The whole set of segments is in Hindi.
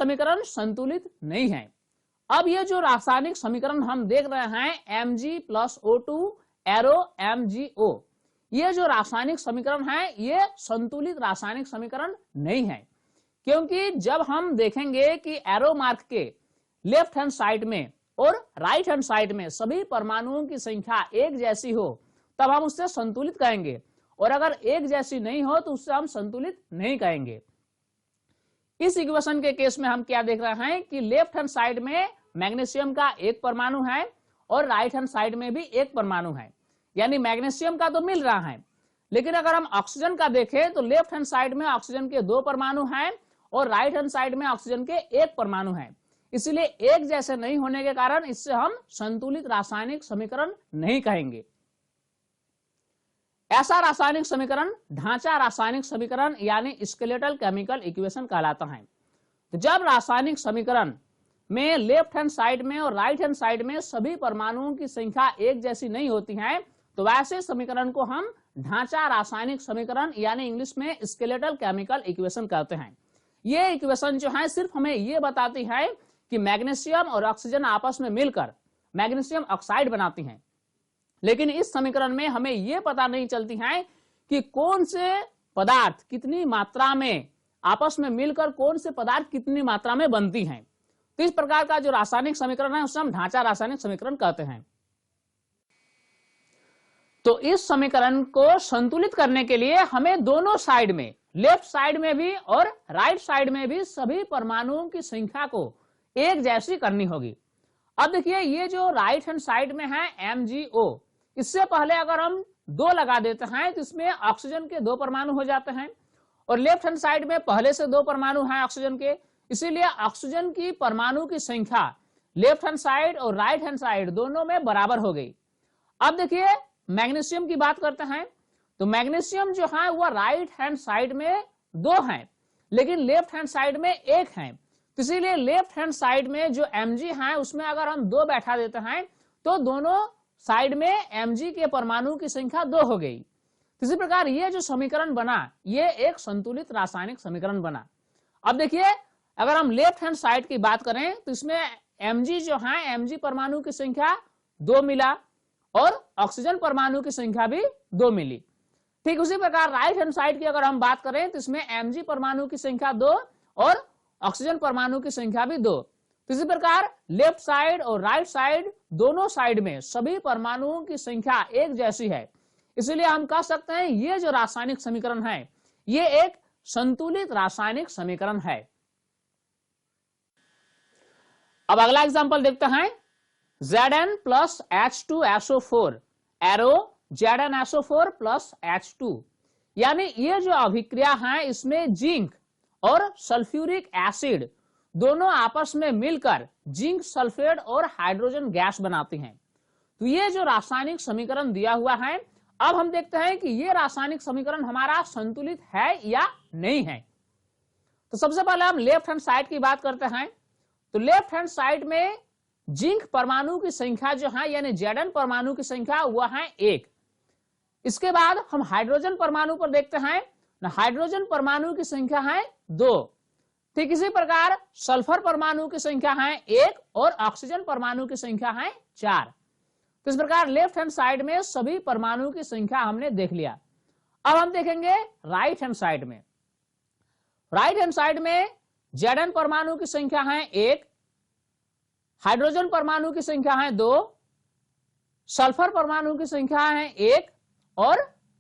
समीकरण संतुलित नहीं है। अब ये जो रासायनिक समीकरण हम देख रहे हैं Mg plus O2 arrow MgO, ये जो रासायनिक समीकरण है ये संतुलित रासायनिक समीकरण नहीं है, क्योंकि जब हम देखेंगे कि एरो मार्क के लेफ्ट हैंड साइड में और राइट हैंड साइड में सभी परमाणुओं की संख्या एक जैसी हो तब हम उससे संतुलित कहेंगे, और अगर एक जैसी नहीं हो तो उससे हम संतुलित नहीं कहेंगे। इस इक्वेशन के केस में हम क्या देख रहे हैं कि लेफ्ट हैंड साइड में मैग्नीशियम का एक परमाणु है और राइट हैंड साइड में भी एक परमाणु है, यानी मैग्नीशियम का तो मिल रहा है। लेकिन अगर हम ऑक्सीजन का देखें तो लेफ्ट हैंड साइड में ऑक्सीजन के दो परमाणु हैं और राइट हैंड साइड में ऑक्सीजन के एक परमाणु है, इसलिए एक जैसे नहीं होने के कारण इससे हम संतुलित रासायनिक समीकरण नहीं कहेंगे। ऐसा रासायनिक समीकरण ढांचा रासायनिक समीकरण यानी स्केलेटल केमिकल इक्वेशन कहलाता है। तो जब रासायनिक समीकरण में लेफ्ट हैंड साइड में और राइट हैंड साइड में सभी परमाणुओं की संख्या एक जैसी नहीं होती है तो वैसे समीकरण को हम ढांचा रासायनिक समीकरण यानी इंग्लिश में स्केलेटल केमिकल इक्वेशन कहते हैं। ये इक्वेशन जो है सिर्फ हमें ये बताती है कि मैग्नीशियम और ऑक्सीजन आपस में मिलकर मैग्नीशियम ऑक्साइड बनाती हैं, लेकिन इस समीकरण में हमें यह पता नहीं चलती है कि कौन से पदार्थ कितनी मात्रा में आपस में मिलकर कौन से पदार्थ कितनी मात्रा में बनती हैं। तो इस प्रकार का जो रासायनिक समीकरण है उसे हम ढांचा रासायनिक समीकरण कहते हैं। तो इस समीकरण को संतुलित करने के लिए हमें दोनों साइड में, लेफ्ट साइड में भी और राइट साइड में भी सभी परमाणुओं की संख्या को एक जैसी करनी होगी। अब देखिए ये जो राइट हैंड साइड में है MgO, इससे पहले अगर हम 2 लगा देते हैं तो इसमें ऑक्सीजन के 2 परमाणु हो जाते हैं, और लेफ्ट हैंड साइड में पहले से 2 परमाणु हैं ऑक्सीजन के, इसीलिए ऑक्सीजन की परमाणु की संख्या लेफ्ट हैंड साइड और राइट हैंड साइड दोनों में बराबर हो गई। अब देखिए मैग्नीशियम की बात करते हैं तो मैग्नीशियम जो है वह राइट हैंड साइड में 2 हैं, लेकिन लेफ्ट हैंड साइड में 1 है। तो इसीलिए लेफ्ट हैंड साइड में जो Mg है उसमें अगर हम 2 बैठा देते हैं तो दोनों साइड में Mg के परमाणु की संख्या 2 हो गई। इसी प्रकार ये जो समीकरण बना ये एक संतुलित रासायनिक समीकरण बना। अब देखिए अगर हम लेफ्ट हैंड साइड की बात करें तो इसमें Mg जो है Mg परमाणु की संख्या 2 मिला और ऑक्सीजन परमाणु की संख्या भी 2 मिली। ठीक उसी प्रकार राइट हैंड साइड की अगर हम बात करें तो इसमें Mg परमाणु की संख्या 2 और ऑक्सीजन परमाणु की संख्या भी 2। तो इसी प्रकार लेफ्ट साइड और राइट साइड दोनों साइड में सभी परमाणुओं की संख्या एक जैसी है, इसलिए हम कह सकते हैं ये जो रासायनिक समीकरण है ये एक संतुलित रासायनिक समीकरण है। अब अगला एग्जांपल देखते हैं Zn plus H2SO4 arrow ZnSO4 plus H2, यानी ये जो अभिक्रिया है इसमें जिंक और सल्फ्यूरिक एसिड दोनों आपस में मिलकर जिंक सल्फेट और हाइड्रोजन गैस बनाती हैं। तो ये जो रासायनिक समीकरण दिया हुआ है, अब हम देखते हैं कि ये रासायनिक समीकरण हमारा संतुलित है या नहीं है। तो सबसे पहले हम लेफ्ट हैंड साइड की बात करते हैं। तो लेफ्ट हैंड साइड में जिंक परमाणु की संख्या जो है यानी Zn परमाणु की संख्या वह है 1। इसके बाद हम हाइड्रोजन परमाणु पर देखते हैं, हाइड्रोजन परमाणु की संख्या है 2। ठीक इसी प्रकार सल्फर परमाणु की संख्या है 1 और ऑक्सीजन परमाणु की संख्या है 4। तो इस प्रकार लेफ्ट हैंड साइड में सभी परमाणु की संख्या हमने देख लिया। अब हम देखेंगे राइट हैंड साइड में। राइट हैंड साइड में Zn परमाणु की संख्या है 1, हाइड्रोजन परमाणु की संख्या है 2, सल्फर परमाणु की संख्या है 1 और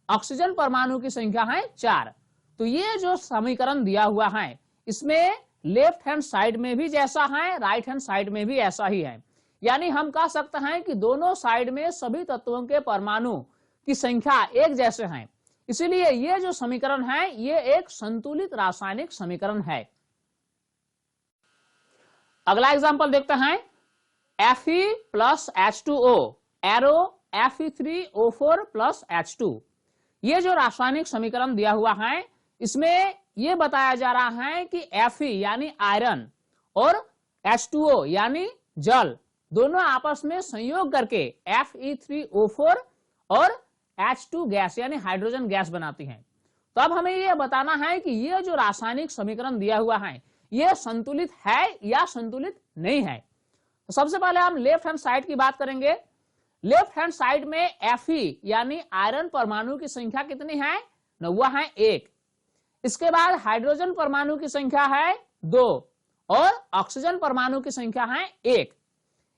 ऑक्सीजन परमाणु की संख्या है 4। तो ये जो समीकरण दिया हुआ है इसमें लेफ्ट हैंड साइड में भी जैसा है राइट हैंड साइड में भी ऐसा ही है, यानी हम कह सकते हैं कि दोनों साइड में सभी तत्वों के परमाणु की संख्या एक जैसे हैं, इसीलिए ये जो समीकरण है ये एक संतुलित रासायनिक समीकरण है। अगला एग्जांपल देखते हैं Fe plus H2O arrow Fe3O4 plus H2। ये जो रासायनिक समीकरण दिया हुआ है इसमें यह बताया जा रहा है कि Fe यानी आयरन और H2O यानी जल दोनों आपस में संयोग करके Fe3O4 और H2 गैस यानी हाइड्रोजन गैस बनाती हैं। तो अब हमें यह बताना है कि यह जो रासायनिक समीकरण दिया हुआ है ये संतुलित है या संतुलित नहीं है। तो सबसे पहले हम लेफ्ट हैंड साइड की बात करेंगे। लेफ्ट हैंड साइड में Fe यानी आयरन परमाणु की संख्या कितनी है? वह है 1। इसके बाद हाइड्रोजन परमाणु की संख्या है 2 और ऑक्सीजन परमाणु की संख्या है 1।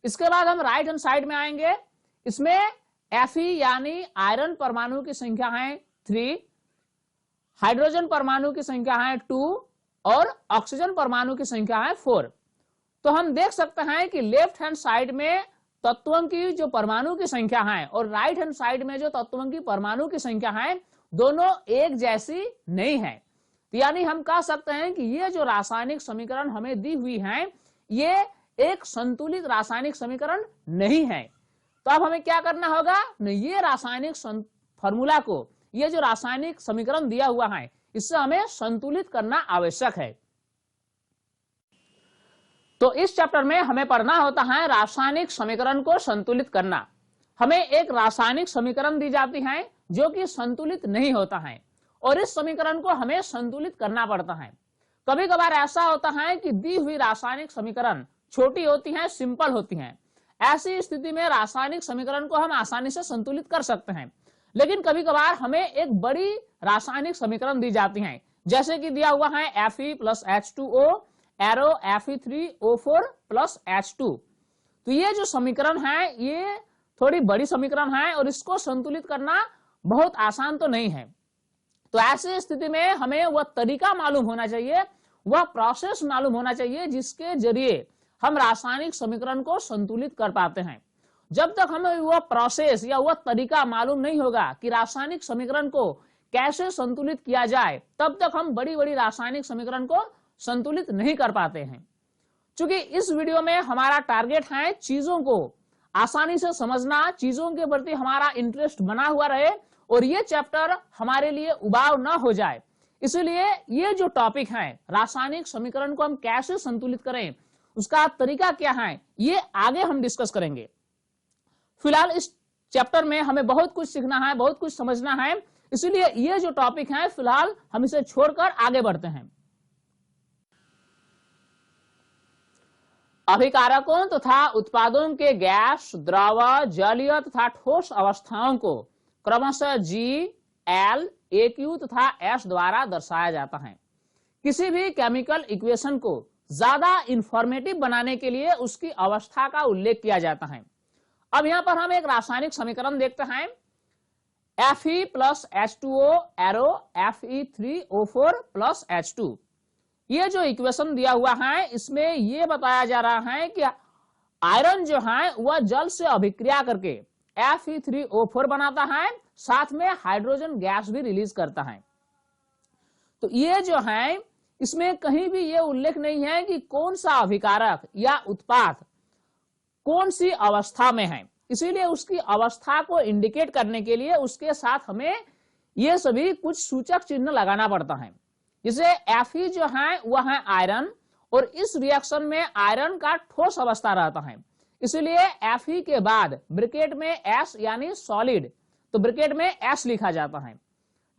इसके बाद हम राइट हैंड साइड में आएंगे। इसमें Fe यानी आयरन परमाणु की संख्या है 3, हाइड्रोजन परमाणु की संख्या है 2 और ऑक्सीजन परमाणु की संख्या है 4। तो हम देख सकते हैं कि लेफ्ट हैंड साइड में तत्वों की जो परमाणु की संख्या है और राइट हैंड साइड में जो तत्वों की परमाणु की संख्या है दोनों एक जैसी नहीं है। तो यानी हम कह सकते हैं कि ये जो रासायनिक समीकरण हमें दी हुई है ये एक संतुलित रासायनिक समीकरण नहीं है। तो अब हमें क्या करना होगा? ये रासायनिक फॉर्मूला को, ये जो रासायनिक समीकरण दिया हुआ है इससे हमें संतुलित करना आवश्यक है। तो इस चैप्टर में हमें पढ़ना होता है रासायनिक समीकरण को संतुलित करना। हमें एक रासायनिक समीकरण दी जाती है जो कि संतुलित नहीं होता है और इस समीकरण को हमें संतुलित करना पड़ता है। कभी कभार ऐसा होता है कि दी हुई रासायनिक समीकरण छोटी होती है, सिंपल होती है। ऐसी स्थिति में रासायनिक समीकरण को हम आसानी से संतुलित कर सकते हैं। लेकिन कभी कभार हमें एक बड़ी रासायनिक समीकरण दी जाती है, जैसे कि दिया हुआ है Fe + H2O arrow Fe3O4 + H2। तो ये जो समीकरण है ये थोड़ी बड़ी समीकरण है और इसको संतुलित करना बहुत आसान तो नहीं है। तो ऐसी स्थिति में हमें वह तरीका मालूम होना चाहिए, वह प्रोसेस मालूम होना चाहिए जिसके जरिए हम रासायनिक समीकरण को संतुलित कर पाते हैं। जब तक हमें वह प्रोसेस या वह तरीका मालूम नहीं होगा कि रासायनिक समीकरण को कैसे संतुलित किया जाए, तब तक हम बड़ी बड़ी रासायनिक समीकरण को संतुलित नहीं कर पाते हैं। क्योंकि इस वीडियो में हमारा टारगेट है चीजों को आसानी से समझना, चीजों के प्रति हमारा इंटरेस्ट बना हुआ रहे और ये चैप्टर हमारे लिए उबाऊ ना हो जाए। इसलिए ये जो टॉपिक है रासायनिक समीकरण को हम कैसे संतुलित करें, उसका तरीका क्या है, ये आगे हम डिस्कस करेंगे। फिलहाल इस चैप्टर में हमें बहुत कुछ सीखना है, बहुत कुछ समझना है, इसलिए ये जो टॉपिक है फिलहाल हम इसे छोड़कर आगे बढ़ते हैं। अभिकारकों तथा उत्पादों के गैस, द्रव, जलीय तथा ठोस अवस्थाओं को क्रमशः G, L, AQ तथा S द्वारा दर्शाया जाता है। किसी भी केमिकल इक्वेशन को ज्यादा इंफॉर्मेटिव बनाने के लिए उसकी अवस्था का उल्लेख किया जाता है। अब यहाँ पर हम एक रासायनिक समीकरण देखते हैं। Fe + H2O arrow Fe3O4 + H2। ये जो इक्वेशन दिया हुआ है इसमें ये बताया जा रहा है कि आयरन जो है वह जल से अभिक्रिया करके Fe3O4 बनाता है, साथ में हाइड्रोजन गैस भी रिलीज करता है। तो ये जो है इसमें कहीं भी ये उल्लेख नहीं है कि कौन सा अभिकारक या उत्पाद कौन सी अवस्था में है, इसीलिए उसकी अवस्था को इंडिकेट करने के लिए उसके साथ हमें ये सभी कुछ सूचक चिन्ह लगाना पड़ता है। जैसे Fe जो है वह है आयरन और इस रिएक्शन में आयरन का ठोस अवस्था रहता है, इसलिए Fe के बाद ब्रैकेट में S यानी सॉलिड, तो ब्रैकेट में S लिखा जाता है।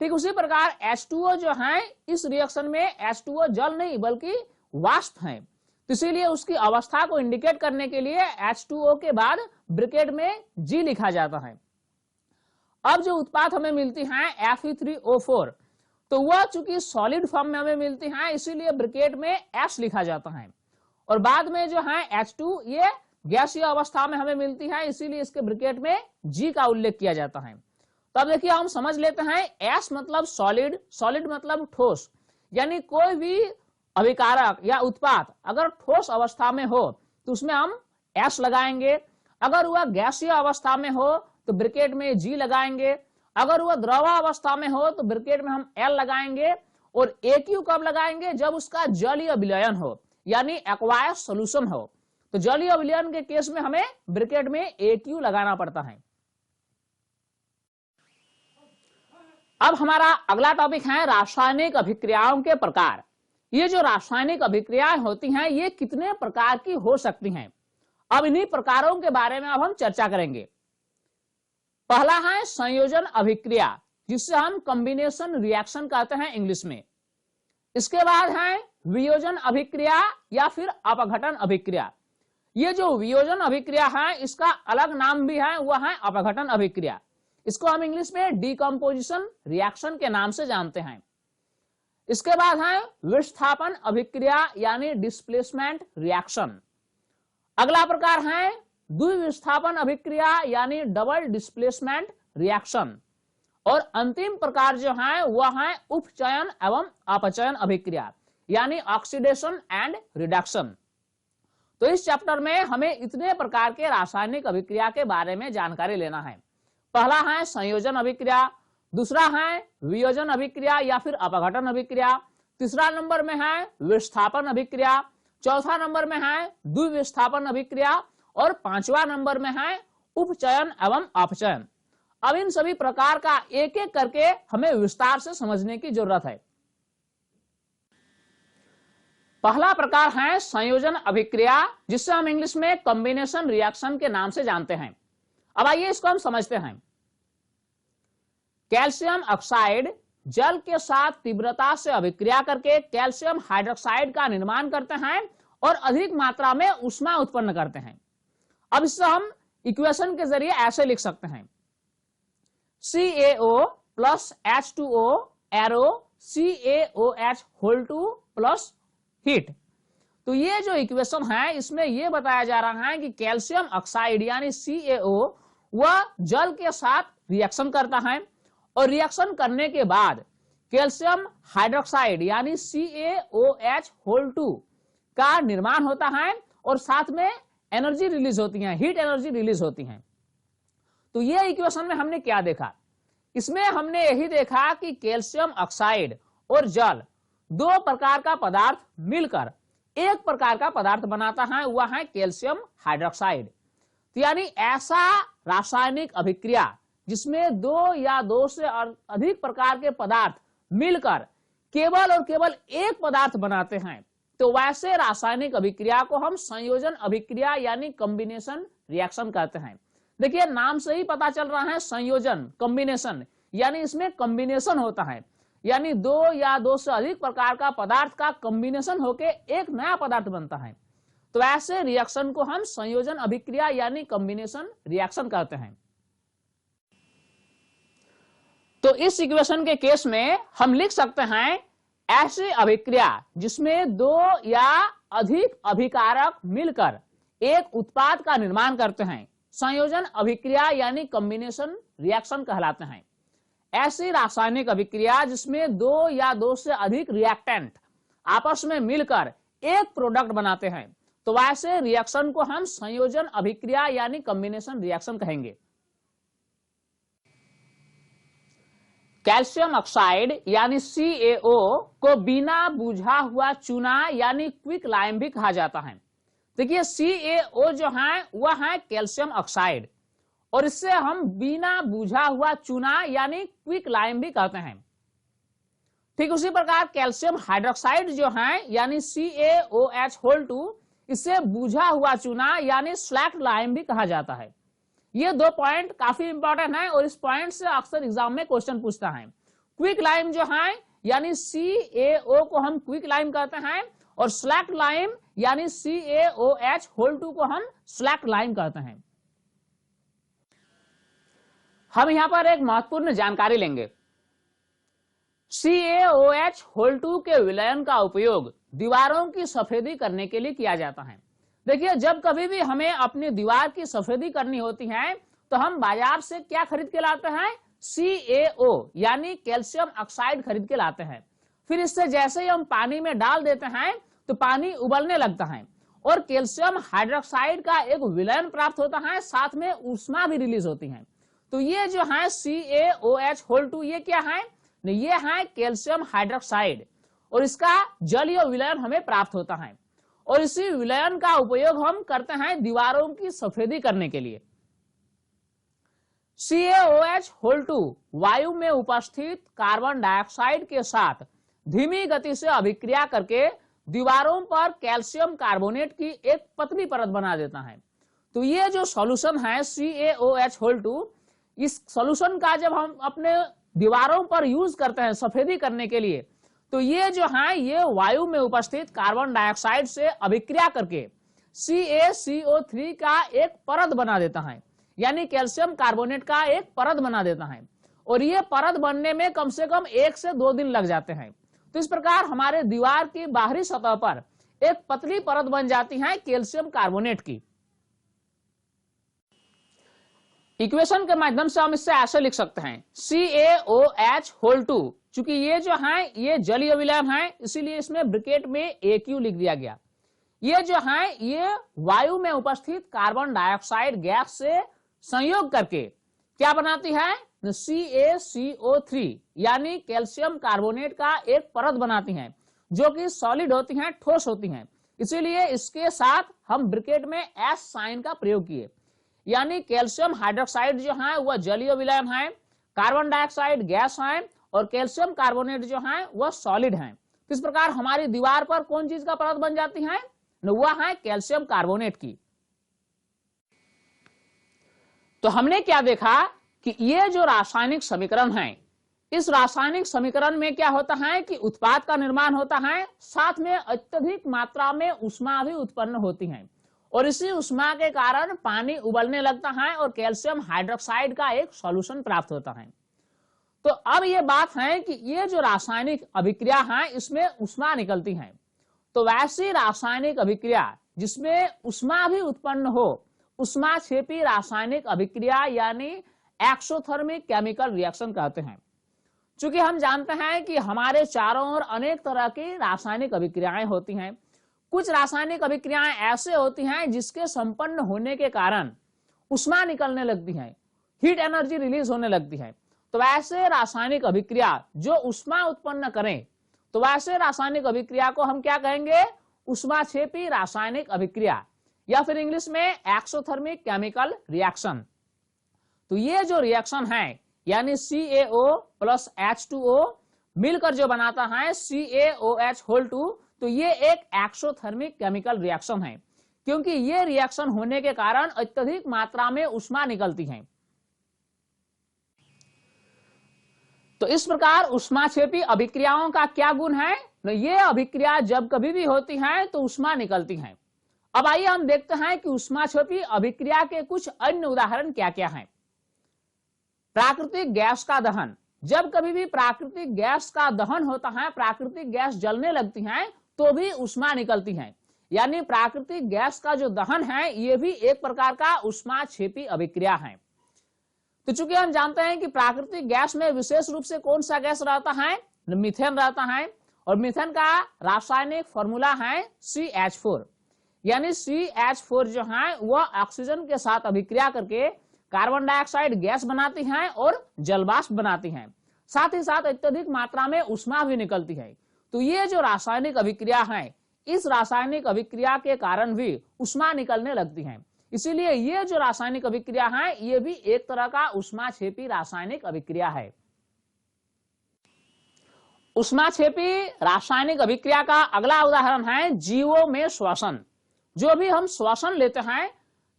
ठीक उसी प्रकार H2O जो है इस रिएक्शन में H2O जल नहीं बल्कि वाष्प है, तो इसीलिए उसकी अवस्था को इंडिकेट करने के लिए H2O के बाद ब्रैकेट में G लिखा जाता है। अब जो उत्पाद हमें मिलती है Fe3O4, तो वह चूंकि सॉलिड फॉर्म में हमें मिलती है इसीलिए ब्रैकेट में S लिखा जाता है और बाद में जो है H2 ये गैसीय अवस्था में हमें मिलती है, इसीलिए इसके ब्रैकेट में G का उल्लेख किया जाता है। तो अब देखिए हम समझ लेते हैं S मतलब सॉलिड, सॉलिड मतलब ठोस, यानी कोई भी अभिकारक या उत्पाद अगर ठोस अवस्था में हो तो उसमें हम S लगाएंगे, अगर वह गैसीय अवस्था में हो तो ब्रैकेट में G लगाएंगे, अगर वह द्रव अवस्था में हो तो ब्रैकेट में हम L लगाएंगे और AQ कब लगाएंगे, जब उसका जलीय विलयन हो यानी एक्वायस सॉल्यूशन हो। तो जलीय विलयन के केस में हमें ब्रैकेट में AQ लगाना पड़ता है। अब हमारा अगला टॉपिक है रासायनिक अभिक्रियाओं के प्रकार। ये जो रासायनिक अभिक्रियाएं होती हैं ये कितने प्रकार की हो सकती हैं, अब इन्हीं प्रकारों के बारे में अब हम चर्चा करेंगे। पहला है संयोजन अभिक्रिया, जिससे हम कॉम्बिनेशन रिएक्शन कहते हैं इंग्लिश में। इसके बाद है वियोजन अभिक्रिया या फिर अपघटन अभिक्रिया। ये जो वियोजन अभिक्रिया है इसका अलग नाम भी है, वह है अपघटन अभिक्रिया। इसको हम इंग्लिश में डिकम्पोजिशन रिएक्शन के नाम से जानते हैं। इसके बाद है विस्थापन अभिक्रिया यानी डिस्प्लेसमेंट रिएक्शन। अगला प्रकार है द्विविस्थापन अभिक्रिया यानी डबल डिस्प्लेसमेंट रिएक्शन। और अंतिम प्रकार जो है वह है उपचयन एवं अपचयन अभिक्रिया यानी ऑक्सीडेशन एंड रिडक्शन। तो इस चैप्टर में हमें इतने प्रकार के रासायनिक अभिक्रिया के बारे में जानकारी लेना है। पहला है संयोजन अभिक्रिया, दूसरा है वियोजन अभिक्रिया या फिर अपघटन अभिक्रिया, तीसरा नंबर में है विस्थापन अभिक्रिया, चौथा नंबर में है द्विविस्थापन अभिक्रिया और पांचवा नंबर में है उपचयन एवं अपचयन। अब इन सभी प्रकार का एक एक करके हमें विस्तार से समझने की जरूरत है। पहला प्रकार है संयोजन अभिक्रिया, जिसे हम इंग्लिश में कॉम्बिनेशन रिएक्शन के नाम से जानते हैं। अब आइए इसको हम समझते हैं। कैल्शियम ऑक्साइड जल के साथ तीव्रता से अभिक्रिया करके कैल्शियम हाइड्रोक्साइड का निर्माण करते हैं और अधिक मात्रा में ऊष्मा उत्पन्न करते हैं। अब इससे हम इक्वेशन के जरिए ऐसे लिख सकते हैं CaO plus H2O arrow CaOH whole 2 plus heat. तो ये जो इक्वेशन है इसमें यह बताया जा रहा है कि कैल्शियम ऑक्साइड यानी CaO वह जल के साथ रिएक्शन करता है और रिएक्शन करने के बाद कैल्शियम हाइड्रोक्साइड यानी CaOH होल 2 का निर्माण होता है और साथ में एनर्जी रिलीज होती है, हीट एनर्जी रिलीज होती है। तो ये इक्वेशन में हमने क्या देखा? इसमें हमने यही देखा कि कैल्शियम ऑक्साइड और जल दो प्रकार का पदार्थ मिलकर एक प्रकार का पदार्थ बनाता है, वह है कैल्शियम हाइड्रोक्साइड। तो यानी ऐसा रासायनिक अभिक्रिया जिसमें दो या दो से अधिक प्रकार के पदार्थ मिलकर केवल और केवल एक पदार्थ बनाते हैं, तो वैसे रासायनिक अभिक्रिया को हम संयोजन अभिक्रिया यानी कॉम्बिनेशन रिएक्शन कहते हैं। देखिए नाम से ही पता चल रहा है संयोजन, कॉम्बिनेशन, यानी इसमें कॉम्बिनेशन होता है, यानी दो या दो से अधिक प्रकार का पदार्थ का कॉम्बिनेशन होके एक नया पदार्थ बनता है। तो ऐसे रिएक्शन को हम संयोजन अभिक्रिया यानी कॉम्बिनेशन रिएक्शन कहते हैं। तो इस इक्वेशन के केस में हम लिख सकते हैं ऐसी अभिक्रिया जिसमें दो या अधिक अभिकारक मिलकर एक उत्पाद का निर्माण करते हैं, संयोजन अभिक्रिया यानी कॉम्बिनेशन रिएक्शन कहलाते हैं। ऐसी रासायनिक अभिक्रिया जिसमें दो या दो से अधिक रिएक्टेंट आपस में मिलकर एक प्रोडक्ट बनाते हैं, तो वैसे रिएक्शन को हम संयोजन अभिक्रिया यानी कॉम्बिनेशन रिएक्शन कहेंगे। कैल्शियम ऑक्साइड यानी CaO को बिना बुझा हुआ चूना यानी क्विक लाइम भी कहा जाता है। देखिए CaO जो है वह है कैल्शियम ऑक्साइड और इससे हम बिना बुझा हुआ चूना यानी क्विक लाइम भी कहते हैं। ठीक उसी प्रकार कैल्शियम हाइड्रोक्साइड जो है यानी CaOH होल 2, इससे बुझा हुआ चूना यानी स्लैक्ड लाइम भी कहा जाता है। ये दो पॉइंट काफी इंपॉर्टेंट है और इस पॉइंट से अक्सर एग्जाम में क्वेश्चन पूछता है। क्विक लाइम जो है यानी CaO को हम क्विक लाइम कहते हैं और स्लैक्ड लाइम यानी CaOH होल 2 को हम स्लैक्ड लाइम कहते हैं। हम यहां पर एक महत्वपूर्ण जानकारी लेंगे। CaOH होल 2 के विलयन का उपयोग दीवारों की सफेदी करने के लिए किया जाता है। देखिए जब कभी भी हमें अपनी दीवार की सफेदी करनी होती है तो हम बाजार से क्या खरीद के लाते हैं? CaO यानी कैल्शियम ऑक्साइड खरीद के लाते हैं। फिर इससे जैसे ही हम पानी में डाल देते हैं तो पानी उबलने लगता है और कैल्शियम हाइड्रोक्साइड का एक विलयन प्राप्त होता है, साथ में ऊष्मा भी रिलीज होती है। तो ये जो है CaOH होल 2 ये क्या है? ये है कैल्शियम हाइड्रोक्साइड और इसका जलीय विलयन हमें प्राप्त होता है और इसी विलयन का उपयोग हम करते हैं दीवारों की सफेदी करने के लिए। CaOH होल 2 वायु में उपस्थित कार्बन डाइऑक्साइड के साथ धीमी गति से अभिक्रिया करके दीवारों पर कैल्शियम कार्बोनेट की एक पतली परत बना देता है। तो ये जो सॉल्यूशन है CaOH होल 2, इस सॉल्यूशन का जब हम अपने दीवारों पर यूज करते हैं सफेदी करने के लिए, तो ये जो है ये वायु में उपस्थित कार्बन डाइऑक्साइड से अभिक्रिया करके CaCO3 का एक परत बना देता है, यानी कैल्शियम कार्बोनेट का एक परत बना देता है। और ये परत बनने में कम से कम 1 से 2 दिन लग जाते हैं। तो इस प्रकार हमारे दीवार की बाहरी सतह पर एक पतली परत बन जाती है कैल्शियम कार्बोनेट की। इक्वेशन के माध्यम से हम इससे ऐसे लिख सकते हैं CaOH2, चूंकि ये जो है ये जलीय विलयन है, इसीलिए इसमें ब्रैकेट में AQ लिख दिया गया। ये जो है ये वायु में उपस्थित कार्बन डाइऑक्साइड गैस से संयोग करके क्या बनाती है, CaCO3 यानी कैल्शियम कार्बोनेट का एक परत बनाती हैं, जो कि सॉलिड होती हैं, ठोस होती हैं। इसीलिए इसके साथ हम ब्रैकेट में S साइन का प्रयोग किए, यानी कैल्शियम हाइड्रोक्साइड जो है वह जलीय विलयन है, कार्बन डाइऑक्साइड गैस है और कैल्शियम कार्बोनेट जो है वह सॉलिड है। इस प्रकार हमारी दीवार पर कौन चीज का परत बन जाती है, वह है कैल्शियम कार्बोनेट की। तो हमने क्या देखा कि ये जो रासायनिक समीकरण है, इस रासायनिक समीकरण में क्या होता है कि उत्पाद का निर्माण होता है, साथ में अत्यधिक मात्रा में ऊष्मा भी उत्पन्न होती है और इसी ऊष्मा के कारण पानी उबलने लगता है और कैल्शियम हाइड्रोक्साइड का एक सॉल्यूशन प्राप्त होता है। तो अब ये बात है कि ये जो रासायनिक अभिक्रिया है इसमें ऊष्मा निकलती है। तो वैसी रासायनिक अभिक्रिया जिसमें ऊष्मा भी उत्पन्न हो, ऊष्माक्षेपी रासायनिक अभिक्रिया यानी एक्सोथर्मिक केमिकल रिएक्शन कहते हैं। चूंकि हम जानते हैं कि हमारे चारों ओर अनेक तरह की रासायनिक अभिक्रियाएं होती हैं। कुछ रासायनिक अभिक्रियाएं ऐसे होती हैं जिसके संपन्न होने के कारण ऊष्मा निकलने लगती है, हीट एनर्जी रिलीज होने लगती है। तो वैसे रासायनिक अभिक्रिया जो ऊष्मा उत्पन्न करें, तो वैसे रासायनिक अभिक्रिया को हम क्या कहेंगे, ऊष्माक्षेपी रासायनिक अभिक्रिया या फिर इंग्लिश में एक्सोथर्मिक केमिकल रिएक्शन। तो ये जो रिएक्शन है यानी CaO प्लस H2O मिलकर जो बनाता है CaOH2, तो ये एक एक्सोथर्मिक केमिकल रिएक्शन है, क्योंकि ये रिएक्शन होने के कारण अत्यधिक मात्रा में ऊष्मा निकलती है। तो इस प्रकार ऊष्माक्षेपी अभिक्रियाओं का क्या गुण है, ये अभिक्रिया जब कभी भी होती है तो ऊष्मा निकलती है। अब आइए हम देखते हैं कि ऊष्माक्षेपी अभिक्रिया के कुछ अन्य उदाहरण क्या क्या हैं। प्राकृतिक गैस का दहन, जब कभी भी प्राकृतिक गैस का दहन होता है, प्राकृतिक गैस जलने लगती है तो भी ऊष्मा निकलती है, यानी प्राकृतिक गैस का जो दहन है ये भी एक प्रकार का ऊष्माक्षेपी अभिक्रिया है। तो चूंकि हम जानते हैं कि प्राकृतिक गैस में विशेष रूप से कौन सा गैस रहता है, मीथेन रहता है, और मीथेन का रासायनिक फॉर्मूला है CH4, यानी CH4 जो है वह ऑक्सीजन के साथ अभिक्रिया करके कार्बन डाइऑक्साइड गैस बनाती है और जलवाष्प बनाती है, साथ ही साथ अत्यधिक मात्रा में ऊष्मा भी निकलती है। तो ये जो रासायनिक अभिक्रिया है, इस रासायनिक अभिक्रिया के कारण भी ऊष्मा निकलने लगती है। इसीलिए ये जो रासायनिक अभिक्रिया है ये भी एक तरह का ऊष्माक्षेपी रासायनिक अभिक्रिया है। ऊष्माक्षेपी रासायनिक अभिक्रिया का अगला उदाहरण है जीवों में श्वसन। जो भी हम श्वसन लेते हैं,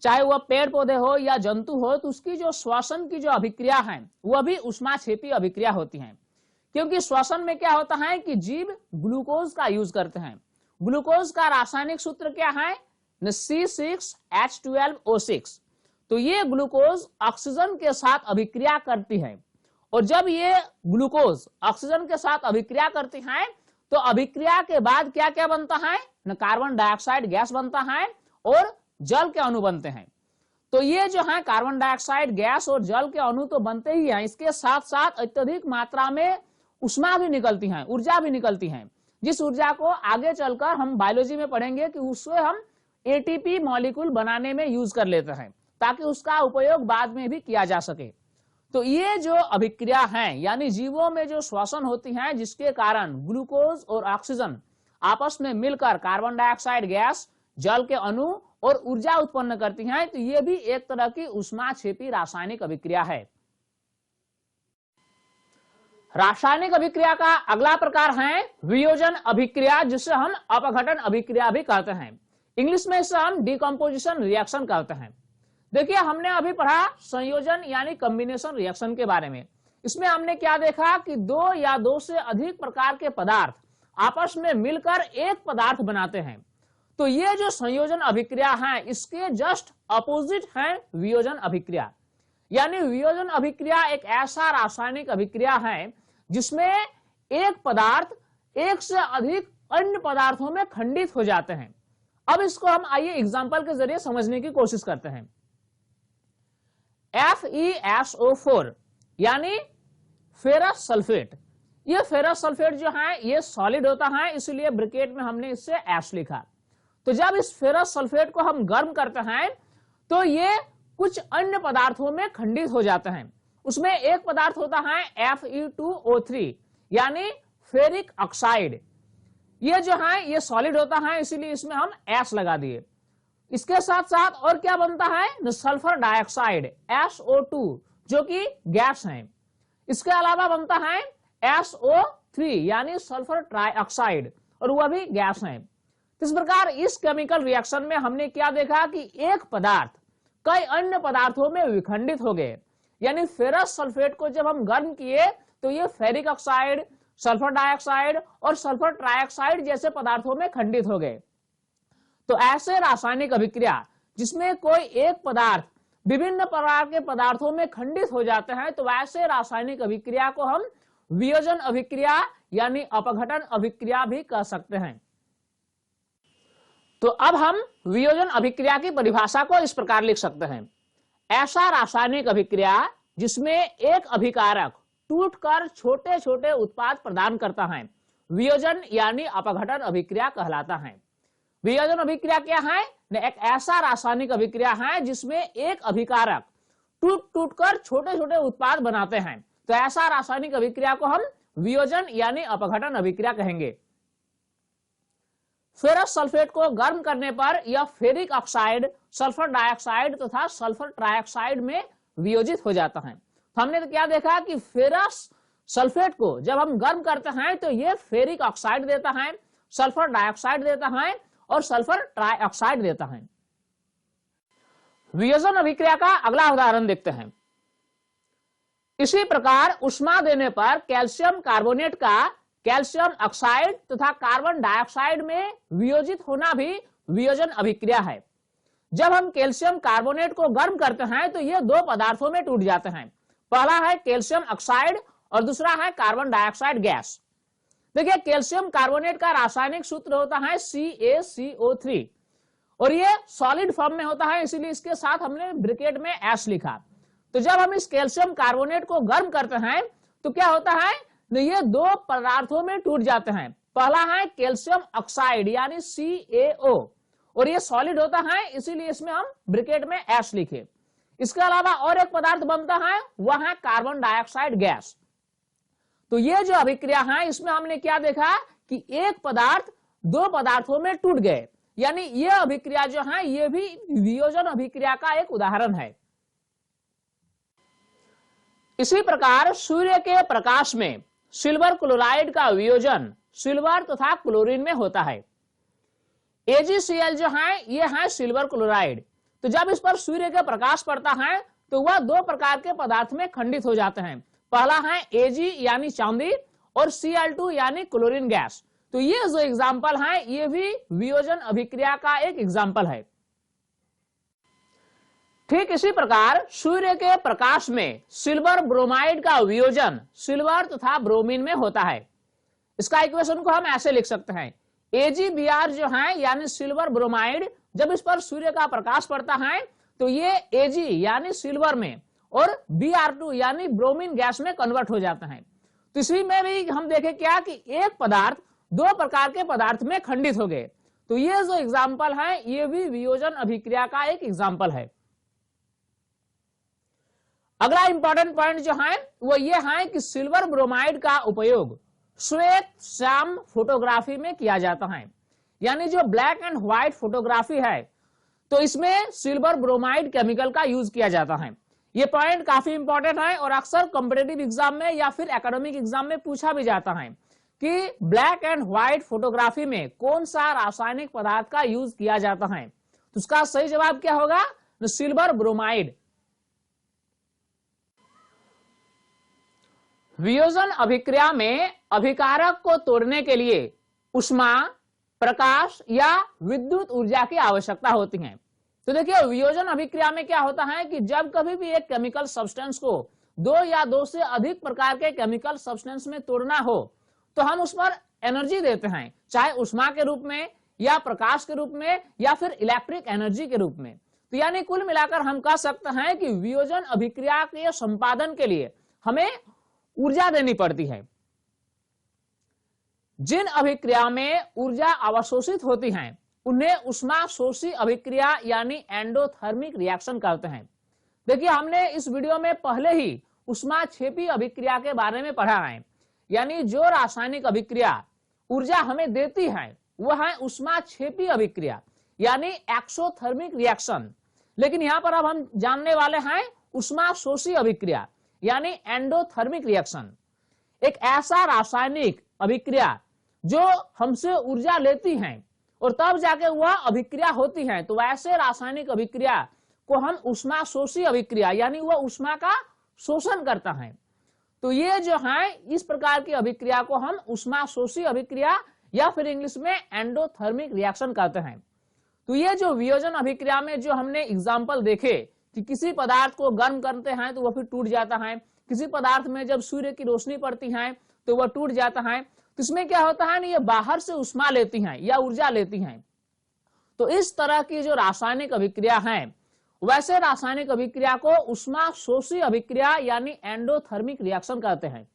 चाहे वह पेड़ पौधे हो या जंतु हो, तो उसकी जो श्वसन की जो अभिक्रिया है वह भी ऊष्माक्षेपी अभिक्रिया होती है। क्योंकि श्वसन में क्या होता है कि जीव ग्लूकोज का यूज करते हैं। ग्लूकोज का रासायनिक सूत्र क्या है, C6H12O6। तो ये ग्लूकोज ऑक्सीजन के साथ अभिक्रिया करती है, और जब ये ग्लूकोज ऑक्सीजन के साथ अभिक्रिया करती है तो अभिक्रिया के बाद क्या क्या बनता है, न कार्बन डाइऑक्साइड गैस बनता है और जल के अणु बनते हैं। तो ये जो है कार्बन डाइऑक्साइड गैस और जल के अणु तो बनते ही हैं, इसके साथ साथ अत्यधिक मात्रा में ऊष्मा भी निकलती है, ऊर्जा भी निकलती है, जिस ऊर्जा को आगे चलकर हम बायोलॉजी में पढ़ेंगे कि उससे हम ATP मॉलिक्यूल बनाने में यूज कर लेते हैं, ताकि उसका उपयोग बाद में भी किया जा सके। तो ये जो अभिक्रिया है, यानी जीवों में जो श्वसन होती है जिसके कारण ग्लूकोज और ऑक्सीजन आपस में मिलकर कार्बन डाइऑक्साइड गैस, जल के अणु और ऊर्जा उत्पन्न करती हैं, तो ये भी एक तरह की ऊष्माक्षेपी रासायनिक अभिक्रिया है। रासायनिक अभिक्रिया का अगला प्रकार है वियोजन अभिक्रिया, जिसे हम अपघटन अभिक्रिया भी कहते हैं। इंग्लिश में इसे हम डिकम्पोजिशन रिएक्शन कहते हैं। देखिए, हमने अभी पढ़ा संयोजन यानी कॉम्बिनेशन रिएक्शन के बारे में। इसमें हमने क्या देखा कि दो या दो से अधिक प्रकार के पदार्थ आपस में मिलकर एक पदार्थ बनाते हैं। तो ये जो संयोजन अभिक्रिया है इसके जस्ट अपोजिट है वियोजन अभिक्रिया। यानी वियोजन अभिक्रिया एक ऐसा रासायनिक अभिक्रिया है जिसमें एक पदार्थ एक से अधिक अन्य पदार्थों में खंडित हो जाते हैं। अब इसको हम आइए एग्जांपल के जरिए समझने की कोशिश करते हैं। FeSO4 यानी फेरस सल्फेट। ये फेरस सल्फेट जो है ये सॉलिड होता है, इसलिए ब्रैकेट में हमने इससे एस लिखा। तो जब इस फेरस सल्फेट को हम गर्म करते हैं तो ये कुछ अन्य पदार्थों में खंडित हो जाते हैं। उसमें एक पदार्थ होता है Fe2O3 यानी फेरिक ऑक्साइड। ये जो है ये सॉलिड होता है, इसीलिए इसमें हम एस लगा दिए। इसके साथ साथ और क्या बनता है, सल्फर डाइऑक्साइड SO2 जो कि गैस है। इसके अलावा बनता है SO3 यानी सल्फर ट्राइऑक्साइड और वह भी गैस है। इस प्रकार इस केमिकल रिएक्शन में हमने क्या देखा कि एक पदार्थ कई अन्य पदार्थों में विखंडित हो गए। यानी फेरस सल्फेट को जब हम गर्म किए तो ये फेरिक ऑक्साइड, सल्फर डाइऑक्साइड और सल्फर ट्राइऑक्साइड जैसे पदार्थों में खंडित हो गए। तो ऐसे रासायनिक अभिक्रिया जिसमें कोई एक पदार्थ विभिन्न प्रकार के पदार्थों में खंडित हो जाते हैं, तो ऐसे रासायनिक अभिक्रिया को हम वियोजन अभिक्रिया यानी अपघटन अभिक्रिया भी कह सकते हैं। तो अब हम वियोजन अभिक्रिया की परिभाषा को इस प्रकार लिख सकते हैं। ऐसा रासायनिक अभिक्रिया जिसमें एक अभिकारक टूटकर छोटे छोटे उत्पाद प्रदान करता है, वियोजन यानी अपघटन अभिक्रिया कहलाता है। वियोजन अभिक्रिया क्या है, एक ऐसा रासायनिक अभिक्रिया है जिसमें एक अभिकारक टूट टूट कर छोटे छोटे उत्पाद बनाते हैं। तो ऐसा रासायनिक अभिक्रिया को हम वियोजन यानी अपघटन अभिक्रिया कहेंगे। फेरस सल्फेट को गर्म करने पर यह फेरिक ऑक्साइड, सल्फर डाइऑक्साइड तथा सल्फर ट्राइऑक्साइड में वियोजित हो जाता है। तो हमने तो क्या देखा कि फेरस सल्फेट को जब हम गर्म करते हैं तो यह फेरिक ऑक्साइड देता है, सल्फर डाइऑक्साइड देता है और सल्फर ट्राइऑक्साइड देता है। वियोजन अभिक्रिया का अगला उदाहरण देखते हैं। इसी प्रकार उष्मा देने पर कैल्शियम कार्बोनेट का कैल्शियम ऑक्साइड तथा कार्बन डाइऑक्साइड में वियोजित होना भी वियोजन अभिक्रिया है। जब हम कैल्शियम कार्बोनेट को गर्म करते हैं तो ये दो पदार्थों में टूट जाते हैं। पहला है कैल्शियम ऑक्साइड और दूसरा है कार्बन डाइऑक्साइड गैस। देखिए कैल्शियम कार्बोनेट का रासायनिक सूत्र होता है CaCO3 और ये सॉलिड फॉर्म में होता है, इसीलिए इसके साथ हमने ब्रैकेट में एस लिखा। तो जब हम इस कैल्शियम कार्बोनेट को गर्म करते हैं तो क्या होता है, ये दो पदार्थों में टूट जाते हैं। पहला है कैल्शियम ऑक्साइड यानी CaO और ये सॉलिड होता है, इसीलिए इसमें हम ब्रैकेट में एस लिखे। इसके अलावा और एक पदार्थ बनता है, वह है कार्बन डाइऑक्साइड गैस। तो ये जो अभिक्रिया है इसमें हमने क्या देखा कि एक पदार्थ दो पदार्थों में टूट गए। यानी ये अभिक्रिया जो है ये भी वियोजन अभिक्रिया का एक उदाहरण है। इसी प्रकार सूर्य के प्रकाश में सिल्वर क्लोराइड का वियोजन सिल्वर तथा क्लोरीन में होता है। AgCl जो है ये है सिल्वर क्लोराइड। तो जब इस पर सूर्य के प्रकाश पड़ता है तो वह दो प्रकार के पदार्थ में खंडित हो जाते हैं। पहला है Ag यानी चांदी और Cl2 यानी क्लोरीन गैस। तो ये जो एग्जाम्पल है ये भी वियोजन अभिक्रिया का एक एग्जाम्पल है। ठीक इसी प्रकार सूर्य के प्रकाश में सिल्वर ब्रोमाइड का वियोजन सिल्वर तथा ब्रोमीन में होता है। इसका इक्वेशन को हम ऐसे लिख सकते हैं, AgBr जो है यानी सिल्वर ब्रोमाइड, जब इस पर सूर्य का प्रकाश पड़ता है तो ये Ag यानी सिल्वर में और Br2 यानी ब्रोमीन गैस में कन्वर्ट हो जाता है। तो इसी में भी हम देखें क्या कि एक पदार्थ दो प्रकार के पदार्थ में खंडित हो गए। तो ये जो एग्जाम्पल है ये भी वियोजन अभिक्रिया का एक एग्जाम्पल है। अगला इंपॉर्टेंट पॉइंट जो है वो ये है कि सिल्वर ब्रोमाइड का उपयोग श्वेत श्याम फोटोग्राफी में किया जाता है। यानी जो ब्लैक एंड व्हाइट फोटोग्राफी है तो इसमें सिल्वर ब्रोमाइड केमिकल का यूज किया जाता है। ये पॉइंट काफी इंपॉर्टेंट है और अक्सर कॉम्पिटिटिव एग्जाम में या फिर एकेडमिक एग्जाम में पूछा भी जाता है कि ब्लैक एंड व्हाइट फोटोग्राफी में कौन सा रासायनिक पदार्थ का यूज किया जाता है। तो उसका सही जवाब क्या होगा, सिल्वर ब्रोमाइड। वियोजन अभिक्रिया में अभिकारक को तोड़ने के लिए ऊष्मा, प्रकाश या विद्युत ऊर्जा की आवश्यकता होती है। तो देखिए वियोजन अभिक्रिया में क्या होता है कि जब कभी भी एक केमिकल सब्सटेंस को दो या दो से अधिक प्रकार के केमिकल सब्सटेंस में तोड़ना हो तो हम उस पर एनर्जी देते हैं, चाहे ऊष्मा के रूप में या प्रकाश के रूप में या फिर इलेक्ट्रिक एनर्जी के रूप में। तो यानी कुल मिलाकर हम कह सकते हैं कि वियोजन अभिक्रिया के संपादन के लिए हमें ऊर्जा देनी पड़ती है। जिन अभिक्रिया में ऊर्जा अवशोषित होती है उन्हें ऊष्मा शोषी अभिक्रिया यानी एंडोथर्मिक रिएक्शन कहते हैं। देखिए हमने इस वीडियो में पहले ही ऊष्मा क्षेपी अभिक्रिया के बारे में पढ़ा है, यानी जो रासायनिक अभिक्रिया ऊर्जा हमें देती है वह है ऊष्मा क्षेपी अभिक्रिया यानी एक्सोथर्मिक रिएक्शन। लेकिन यहाँ पर अब हम जानने वाले हैं ऊष्मा शोषी अभिक्रिया यानी एंडोथर्मिक रिएक्शन। एक ऐसा रासायनिक अभिक्रिया जो हमसे ऊर्जा लेती है और तब जाके वह अभिक्रिया होती है, तो वैसे रासायनिक अभिक्रिया को हम ऊष्मा शोषी अभिक्रिया यानी वह ऊष्मा का शोषण करता है। तो ये जो है इस प्रकार की अभिक्रिया को हम ऊष्मा शोषी अभिक्रिया या फिर इंग्लिश में एंडोथर्मिक रिएक्शन कहते हैं। तो ये जो वियोजन अभिक्रिया में जो हमने एग्जाम्पल देखे कि किसी पदार्थ को गर्म करते हैं तो वह फिर टूट जाता है, किसी पदार्थ में जब सूर्य की रोशनी पड़ती है तो वह टूट जाता है, तो इसमें क्या होता है ना, ये बाहर से ऊष्मा लेती हैं या ऊर्जा लेती हैं। तो इस तरह की जो रासायनिक अभिक्रिया है वैसे रासायनिक अभिक्रिया को ऊष्मा शोषी अभिक्रिया यानी एंडोथर्मिक रिएक्शन कहते हैं।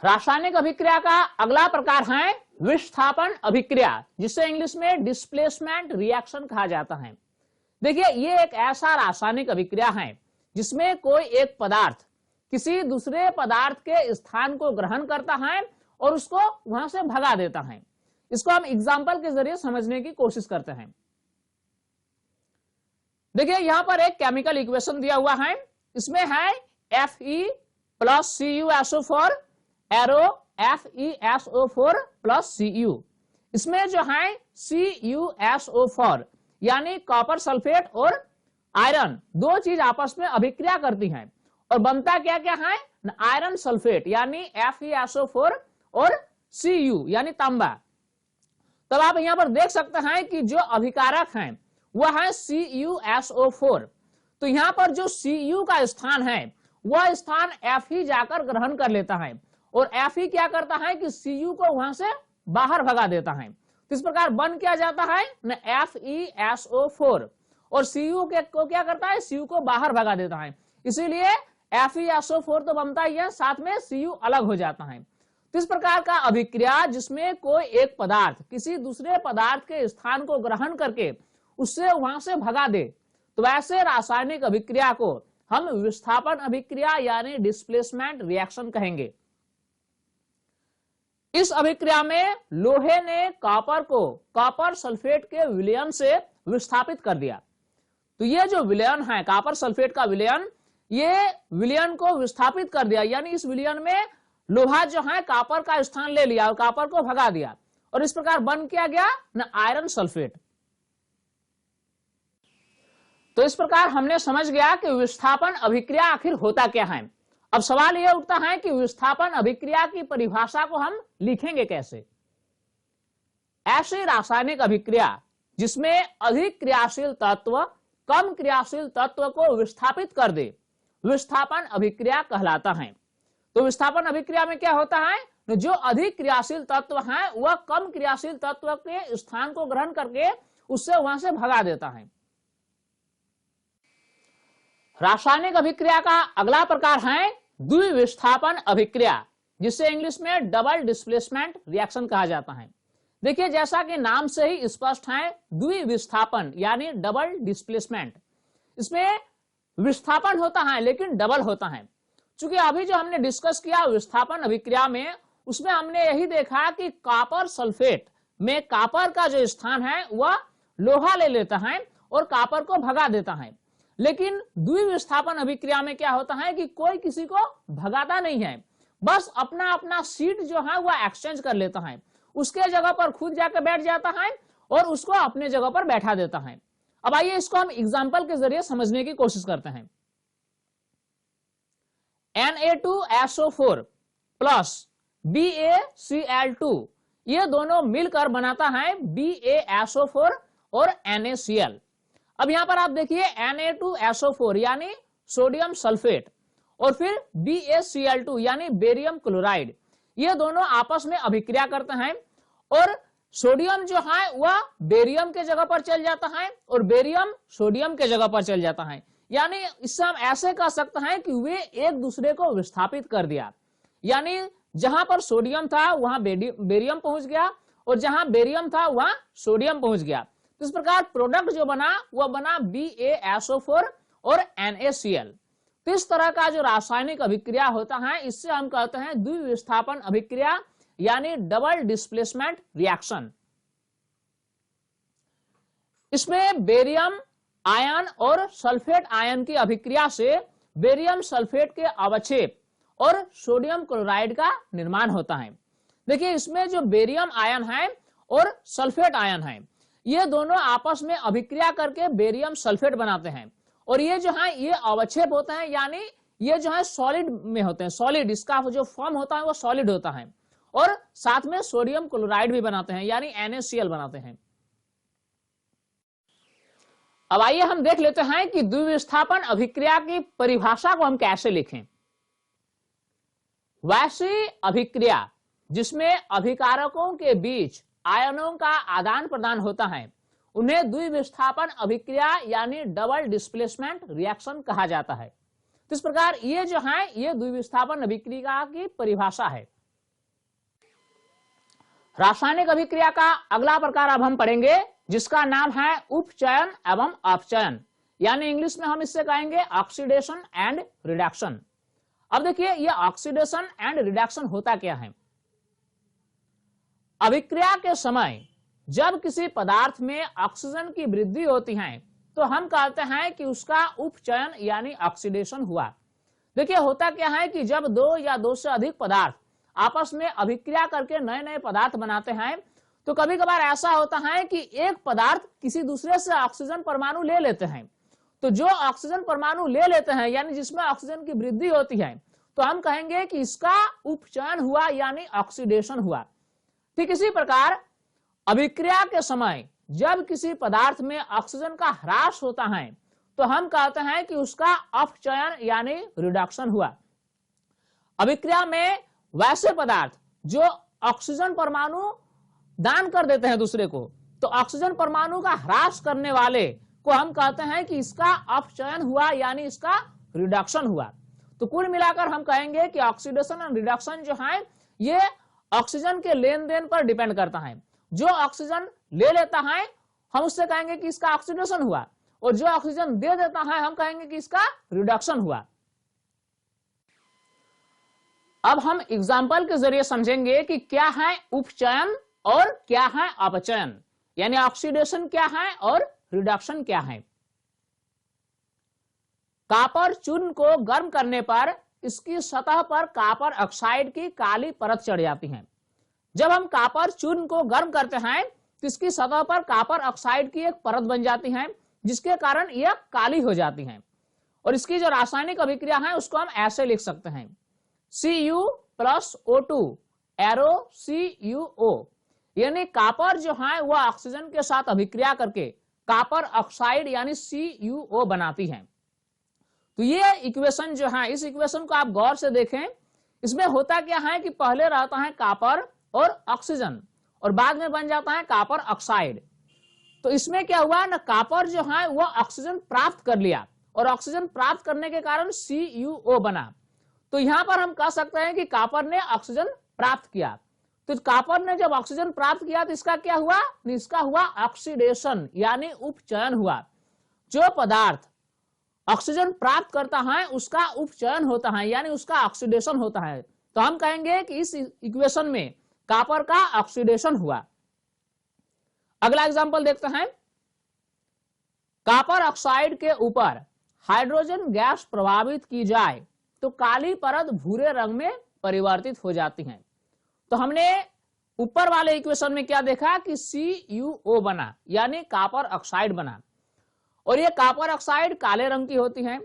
रासायनिक अभिक्रिया का अगला प्रकार है विस्थापन अभिक्रिया, जिसे इंग्लिश में डिस्प्लेसमेंट रिएक्शन कहा जाता है। देखिए ये एक ऐसा रासायनिक अभिक्रिया है जिसमें कोई एक पदार्थ किसी दूसरे पदार्थ के स्थान को ग्रहण करता है और उसको वहां से भगा देता है। इसको हम एग्जाम्पल के जरिए समझने की कोशिश करते हैं। देखिए यहां पर एक केमिकल इक्वेशन दिया हुआ है, इसमें है Fe plus CuSO4 arrow FeSO4 plus Cu। इसमें जो है CuSO4 यानी कॉपर सल्फेट और आयरन दो चीज आपस में अभिक्रिया करती हैं और बनता क्या क्या है, आयरन सल्फेट यानी FeSO4 और Cu यानी तांबा। तब आप यहां पर देख सकते हैं कि जो अभिकारक हैं वह है CuSO4। तो यहां पर जो Cu का स्थान है वह स्थान Fe जाकर ग्रहण कर लेता है और Fe क्या करता है कि Cu को वहां से बाहर भगा देता है। तो इस प्रकार बन क्या जाता है न FeSO4 और Cu को क्या करता है, Cu को बाहर भगा देता है। इसीलिए FeSO4 तो बनता ही है, साथ में Cu अलग हो जाता है। तो इस प्रकार का अभिक्रिया जिसमें कोई एक पदार्थ किसी दूसरे पदार्थ के स्थान को ग्रहण करके उससे वहां से भगा दे, तो वैसे रासायनिक अभिक्रिया को हम विस्थापन अभिक्रिया यानी डिस्प्लेसमेंट रिएक्शन कहेंगे। इस अभिक्रिया में लोहे ने कॉपर को कॉपर सल्फेट के विलयन से विस्थापित कर दिया। तो ये जो विलयन है कॉपर सल्फेट का विलयन, ये विलयन को विस्थापित कर दिया, यानी इस विलयन में लोहा जो है कॉपर का स्थान ले लिया और कॉपर को भगा दिया और इस प्रकार बन क्या गया न आयरन सल्फेट। तो इस प्रकार हमने समझ गया कि विस्थापन अभिक्रिया आखिर होता क्या है। अब सवाल यह उठता है कि विस्थापन अभिक्रिया की परिभाषा को हम लिखेंगे कैसे। ऐसी रासायनिक अभिक्रिया जिसमें अधिक क्रियाशील तत्व कम क्रियाशील तत्व को विस्थापित कर दे, विस्थापन अभिक्रिया कहलाता है। तो विस्थापन अभिक्रिया में क्या होता है, जो अधिक क्रियाशील तत्व है वह कम क्रियाशील तत्व के स्थान को ग्रहण करके उससे वहां से भगा देता है। रासायनिक अभिक्रिया का अगला प्रकार है द्विविस्थापन अभिक्रिया, जिसे इंग्लिश में डबल डिस्प्लेसमेंट रिएक्शन कहा जाता है। देखिए जैसा कि नाम से ही स्पष्ट है, द्विविस्थापन यानी डबल डिस्प्लेसमेंट, इसमें विस्थापन होता है लेकिन डबल होता है। चूंकि अभी जो हमने डिस्कस किया विस्थापन अभिक्रिया में, उसमें हमने यही देखा कि कॉपर सल्फेट में कॉपर का जो स्थान है वह लोहा ले लेता है और कॉपर को भगा देता है। लेकिन द्विविस्थापन अभिक्रिया में क्या होता है कि कोई किसी को भगाता नहीं है, बस अपना अपना सीट जो है वह एक्सचेंज कर लेता है, उसके जगह पर खुद जाकर बैठ जाता है और उसको अपने जगह पर बैठा देता है। अब आइए इसको हम एग्जाम्पल के जरिए समझने की कोशिश करते हैं। Na2SO4 प्लस BaCl2, ये दोनों मिलकर बनाता है BaSO4 और NaCl। अब यहां पर आप देखिए Na2SO4 यानी सोडियम सल्फेट और फिर BaCl2 यानी बेरियम क्लोराइड, ये दोनों आपस में अभिक्रिया करते हैं और सोडियम जो है वह बेरियम के जगह पर चल जाता है और बेरियम सोडियम के जगह पर चल जाता है। यानी इससे हम ऐसे कह सकते हैं कि वे एक दूसरे को विस्थापित कर दिया, यानी जहां पर सोडियम था वहां बेरियम पहुंच गया और जहां बेरियम था वहां सोडियम पहुंच गया। तो इस प्रकार प्रोडक्ट जो बना वह बना BaSO4 और NaCl। तो इस तरह का जो रासायनिक अभिक्रिया होता है इससे हम कहते हैं द्विविस्थापन अभिक्रिया यानी डबल डिस्प्लेसमेंट रिएक्शन। इसमें बेरियम आयन और सल्फेट आयन की अभिक्रिया से बेरियम सल्फेट के अवक्षेप और सोडियम क्लोराइड का निर्माण होता है। देखिए इसमें जो बेरियम आयन है और सल्फेट आयन है ये दोनों आपस में अभिक्रिया करके बेरियम सल्फेट बनाते हैं और ये जो है ये अवक्षेप होते हैं, यानी ये जो है सॉलिड में होते हैं, सॉलिड इसका जो फॉर्म होता है वो सॉलिड होता है और साथ में सोडियम क्लोराइड भी बनाते हैं यानी NaCl बनाते हैं। अब आइए हम देख लेते हैं कि द्विविस्थापन अभिक्रिया की परिभाषा को हम कैसे लिखें। वैसी अभिक्रिया जिसमें अभिकारकों के बीच आयनों का आदान प्रदान होता है उन्हें द्विविस्थापन अभिक्रिया यानी डबल डिस्प्लेसमेंट रिएक्शन कहा जाता है। तो इस प्रकार ये जो है ये द्विविस्थापन अभिक्रिया की परिभाषा है। रासायनिक अभिक्रिया का अगला प्रकार अब हम पढ़ेंगे जिसका नाम है उपचयन एवं अपचयन, यानी इंग्लिश में हम इससे कहेंगे ऑक्सीडेशन एंड रिडक्शन। अब देखिए ये ऑक्सीडेशन एंड रिडक्शन होता क्या है। अभिक्रिया के समय जब किसी पदार्थ में ऑक्सीजन की वृद्धि होती है तो हम कहते हैं कि उसका उपचयन यानी ऑक्सीडेशन हुआ। देखिए होता क्या है कि जब दो या दो से अधिक पदार्थ आपस में अभिक्रिया करके नए नए पदार्थ बनाते हैं तो कभी कभार ऐसा होता है कि एक पदार्थ किसी दूसरे से ऑक्सीजन परमाणु ले लेते हैं। तो जो ऑक्सीजन परमाणु ले लेते हैं यानी जिसमें ऑक्सीजन की वृद्धि होती है तो हम कहेंगे कि इसका उपचयन हुआ यानी ऑक्सीडेशन हुआ। ठीक इसी प्रकार अभिक्रिया के समय जब किसी पदार्थ में ऑक्सीजन का ह्रास होता है तो हम कहते हैं कि उसका अपचयन यानी रिडक्शन हुआ। अभिक्रिया में वैसे पदार्थ जो ऑक्सीजन परमाणु दान कर देते हैं दूसरे को, तो ऑक्सीजन परमाणु का ह्रास करने वाले को हम कहते हैं कि इसका अपचयन हुआ यानी इसका रिडक्शन हुआ। तो कुल मिलाकर हम कहेंगे कि ऑक्सीडेशन और रिडक्शन जो है ये ऑक्सीजन के लेन देन पर डिपेंड करता है। जो ऑक्सीजन ले लेता है हम उससे कहेंगे कि इसका ऑक्सीडेशन हुआ और जो ऑक्सीजन दे देता है हम कहेंगे कि इसका रिडक्शन हुआ। अब हम एग्जाम्पल के जरिए समझेंगे कि क्या है उपचयन और क्या है अपचयन, यानी ऑक्सीडेशन क्या है और रिडक्शन क्या है। कॉपर चूर्ण को गर्म करने पर इसकी सतह पर कॉपर ऑक्साइड की काली परत चढ़ जाती है। जब हम कॉपर चूर्ण को गर्म करते हैं तो इसकी सतह पर कॉपर ऑक्साइड की एक परत बन जाती है जिसके कारण यह काली हो जाती है और इसकी जो रासायनिक अभिक्रिया है उसको हम ऐसे लिख सकते हैं Cu+O2 एरो CuO, यानी कॉपर जो है वह ऑक्सीजन के साथ अभिक्रिया करके कॉपर ऑक्साइड यानी CuO बनाती है। तो ये इक्वेशन जो है इस इक्वेशन को आप गौर से देखें। इसमें होता क्या है कि पहले रहता है कॉपर और ऑक्सीजन और बाद में बन जाता है कॉपर ऑक्साइड। तो इसमें क्या हुआ ना, कॉपर जो है वह ऑक्सीजन प्राप्त कर लिया और ऑक्सीजन प्राप्त करने के कारण CuO बना। तो यहां पर हम कह सकते हैं कि कॉपर ने ऑक्सीजन प्राप्त किया। तो कॉपर ने जब ऑक्सीजन प्राप्त किया तो इसका क्या हुआ, इसका हुआ ऑक्सीडेशन यानी उपचयन हुआ। जो पदार्थ ऑक्सीजन प्राप्त करता है उसका उपचयन होता है यानी उसका ऑक्सीडेशन होता है। तो हम कहेंगे कि इस इक्वेशन में कॉपर का ऑक्सीडेशन हुआ। अगला एग्जांपल देखते हैं। कॉपर ऑक्साइड के ऊपर हाइड्रोजन गैस प्रभावित की जाए तो काली परत भूरे रंग में परिवर्तित हो जाती है। तो हमने ऊपर वाले इक्वेशन में क्या देखा कि CuO बना यानी कॉपर ऑक्साइड बना और ये कॉपर ऑक्साइड काले रंग की होती है।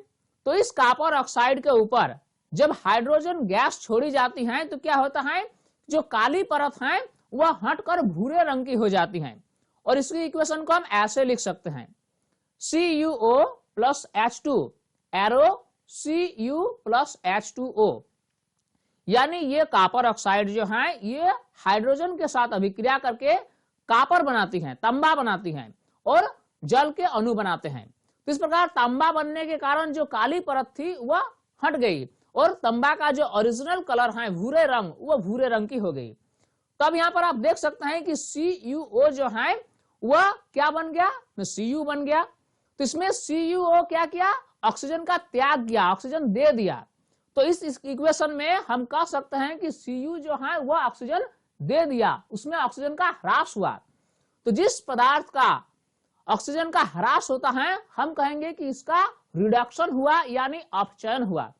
तो इस कॉपर ऑक्साइड के ऊपर जब हाइड्रोजन गैस छोड़ी जाती है तो क्या होता है जो काली परत है वह हटकर भूरे रंग की हो जाती है। और इसकी इक्वेशन को हम ऐसे लिख सकते हैं, CuO plus H2 arrow Cu plus H2O, यानी ये कॉपर ऑक्साइड जो है ये हाइड्रोजन के साथ अभिक्रिया करके कॉपर बनाती हैं, तांबा बनाती हैं और जल के अणु बनाते हैं। तो इस प्रकार तांबा बनने के कारण जो काली परत थी वह हट गई और तांबा का जो ओरिजिनल कलर है भूरे रंग, वो भूरे रंग की हो गई। तब यहाँ पर आप देख सकते हैं कि CuO जो है वह क्या बन गया, Cu बन गया। तो इसमें CuO क्या किया, ऑक्सीजन का त्याग किया, ऑक्सीजन दे दिया। तो इस इक्वेशन में हम कह सकते हैं कि Cu जो है वह ऑक्सीजन दे दिया, उसमें ऑक्सीजन का ह्रास हुआ। तो जिस पदार्थ का ऑक्सीजन का ह्रास होता है हम कहेंगे कि इसका रिडक्शन हुआ यानी अपचयन हुआ।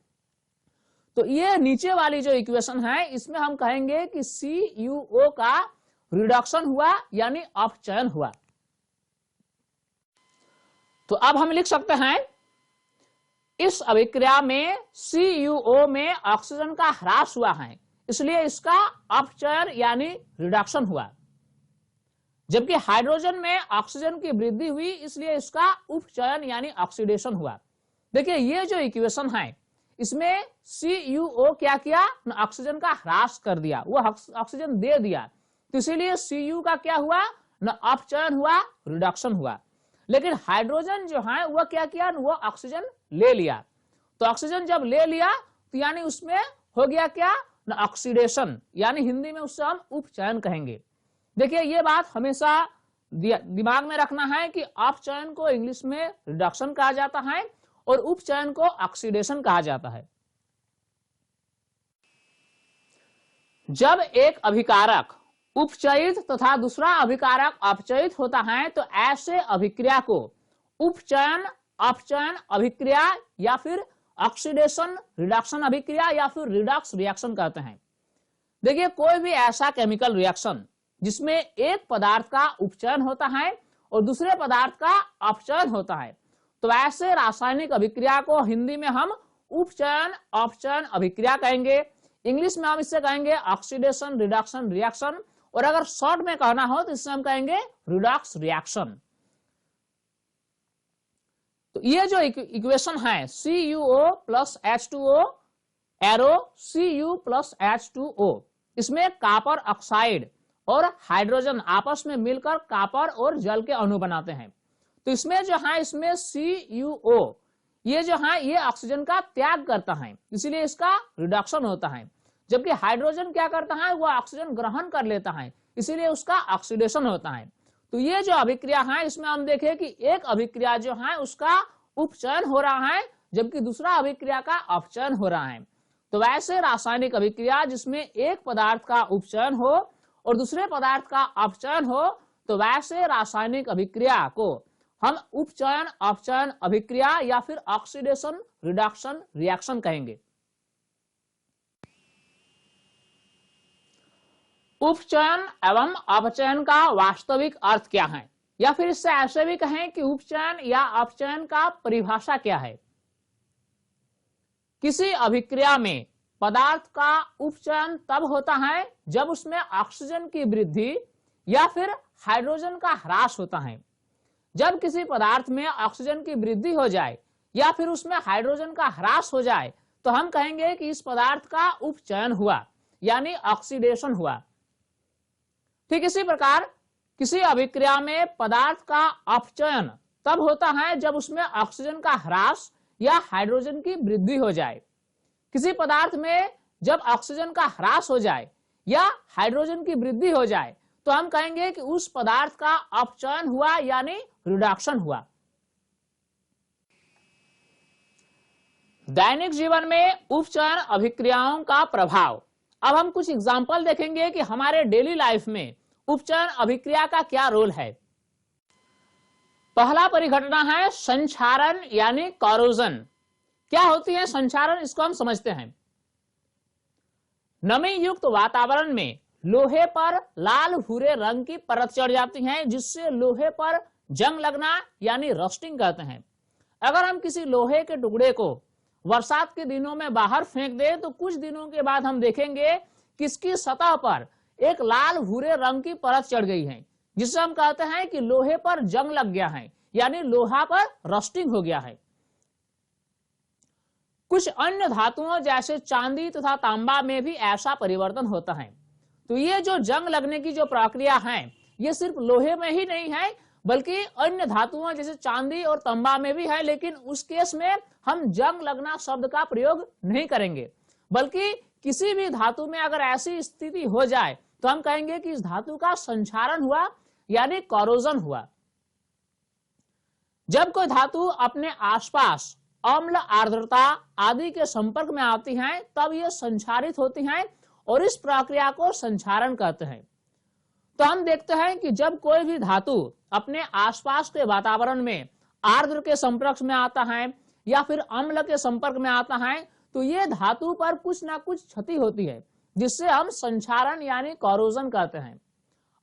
तो ये नीचे वाली जो इक्वेशन है इसमें हम कहेंगे कि CuO का रिडक्शन हुआ यानी अपचयन हुआ। तो अब हम लिख सकते हैं इस अभिक्रिया में CuO में ऑक्सीजन का ह्रास हुआ है, इसलिए इसका अपचयन यानी रिडक्शन हुआ। जबकि हाइड्रोजन में ऑक्सीजन की वृद्धि हुई, इसलिए इसका उपचयन यानी ऑक्सीडेशन हुआ। देखिए ये जो इक्वेशन है इसमें CuO क्या किया, ऑक्सीजन का ह्रास कर दिया, वो ऑक्सीजन दे दिया, तो इसीलिए Cu का क्या हुआ, न अपचयन हुआ, रिडक्शन हुआ। लेकिन हाइड्रोजन जो है वह क्या किया, वो ऑक्सीजन ले लिया। तो ऑक्सीजन जब ले लिया तो यानी उसमें हो गया क्या, न ऑक्सीडेशन, यानी हिंदी में उससे हम उपचयन कहेंगे। देखिए ये बात हमेशा दिमाग में रखना है कि अपचयन को इंग्लिश में रिडक्शन कहा जाता है और उपचयन को ऑक्सीडेशन कहा जाता है। जब एक अभिकारक उपचयित तथा दूसरा अभिकारक अपचयित होता है तो ऐसे अभिक्रिया को उपचयन, अपचयन अभिक्रिया या फिर ऑक्सीडेशन रिडक्शन अभिक्रिया या फिर रिडक्स रिएक्शन कहते हैं। देखिए कोई भी ऐसा केमिकल रिएक्शन जिसमें एक पदार्थ का उपचयन होता है और दूसरे पदार्थ का अपचयन होता है, तो ऐसे रासायनिक अभिक्रिया को हिंदी में हम उपचयन अपचयन अभिक्रिया कहेंगे। इंग्लिश में हम इससे कहेंगे ऑक्सीडेशन रिडक्शन रिएक्शन, और अगर शॉर्ट में कहना हो तो इससे हम कहेंगे रिडक्स रिएक्शन। तो ये जो इक्वेशन है CuO plus H2O arrow Cu plus H2O, इसमें कॉपर ऑक्साइड और हाइड्रोजन आपस में मिलकर कॉपर और जल के अणु बनाते हैं। तो इसमें जो है इसमें CuO ये जो है ये ऑक्सीजन का त्याग करता है, इसीलिए इसका रिडक्शन होता है। जबकि हाइड्रोजन क्या करता है, वो ऑक्सीजन ग्रहण कर लेता है, इसीलिए उसका ऑक्सीडेशन होता है। तो ये जो अभिक्रिया है इसमें हम देखें कि एक अभिक्रिया जो है उसका उपचयन हो रहा है जबकि दूसरा अभिक्रिया का अपचयन हो रहा है। तो वैसे रासायनिक अभिक्रिया जिसमें एक पदार्थ का उपचयन हो और दूसरे पदार्थ का अपचयन हो, तो वैसे रासायनिक अभिक्रिया को हम उपचयन अपचयन अभिक्रिया या फिर ऑक्सीडेशन रिडक्शन रिएक्शन कहेंगे। उपचयन एवं अपचयन का वास्तविक अर्थ क्या है, या फिर इससे ऐसे भी कहें कि उपचयन या अपचयन का परिभाषा क्या है। किसी अभिक्रिया में पदार्थ का उपचयन तब होता है जब उसमें ऑक्सीजन की वृद्धि या फिर हाइड्रोजन का ह्रास होता है। जब किसी पदार्थ में ऑक्सीजन की वृद्धि हो जाए या फिर उसमें हाइड्रोजन का ह्रास हो जाए तो हम कहेंगे कि इस पदार्थ का उपचयन हुआ यानी ऑक्सीडेशन हुआ। ठीक इसी प्रकार किसी अभिक्रिया में पदार्थ का अपचयन तब होता है जब उसमें ऑक्सीजन का ह्रास या हाइड्रोजन की वृद्धि हो जाए। किसी पदार्थ में जब ऑक्सीजन का ह्रास हो जाए या हाइड्रोजन की वृद्धि हो जाए तो हम कहेंगे कि उस पदार्थ का अपचयन हुआ यानी रिडक्शन हुआ। दैनिक जीवन में उपचयन अभिक्रियाओं का प्रभाव। अब हम कुछ एग्जाम्पल देखेंगे कि हमारे डेली लाइफ में उपचयन अभिक्रिया का क्या रोल है। पहला परिघटना है संक्षारण यानी कॉरोजन। क्या होती है संक्षारण, इसको हम समझते हैं। नमी युक्त वातावरण में लोहे पर लाल भूरे रंग की परत चढ़ जाती है जिससे लोहे पर जंग लगना यानी रस्टिंग कहते हैं। अगर हम किसी लोहे के टुकड़े को बरसात के दिनों में बाहर फेंक दें तो कुछ दिनों के बाद हम देखेंगे किसकी सतह पर एक लाल भूरे रंग की परत चढ़ गई है, जिसे हम कहते हैं कि लोहे पर जंग लग गया है, यानी लोहा पर रस्टिंग हो गया है। कुछ अन्य धातुओं जैसे चांदी तथा तांबा में भी ऐसा परिवर्तन होता है। तो ये जो जंग लगने की जो प्रक्रिया है, ये सिर्फ लोहे में ही नहीं है, बल्कि अन्य धातुओं जैसे चांदी और तांबा में भी है, लेकिन उस केस में हम जंग लगना शब्द का प्रयोग नहीं करेंगे, बल्कि किसी भी धातु में अगर ऐसी स्थिति हो जाए तो हम कहेंगे कि इस धातु का संक्षारण हुआ, यानी कोरोजन हुआ। जब कोई धातु अपने आसपास अम्ल, आर्द्रता आदि के संपर्क में आती हैं, तब ये संक्षारित होती हैं और इस प्रक्रिया को संक्षारण कहते हैं। तो हम देखते हैं कि जब कोई भी धातु अपने आसपास के वातावरण में आर्द्र के संपर्क में आता है या फिर अम्ल के संपर्क में आता है, तो ये धातु पर कुछ ना कुछ क्षति होती है, जिससे हम संक्षारण यानी कोरोजन कहते हैं।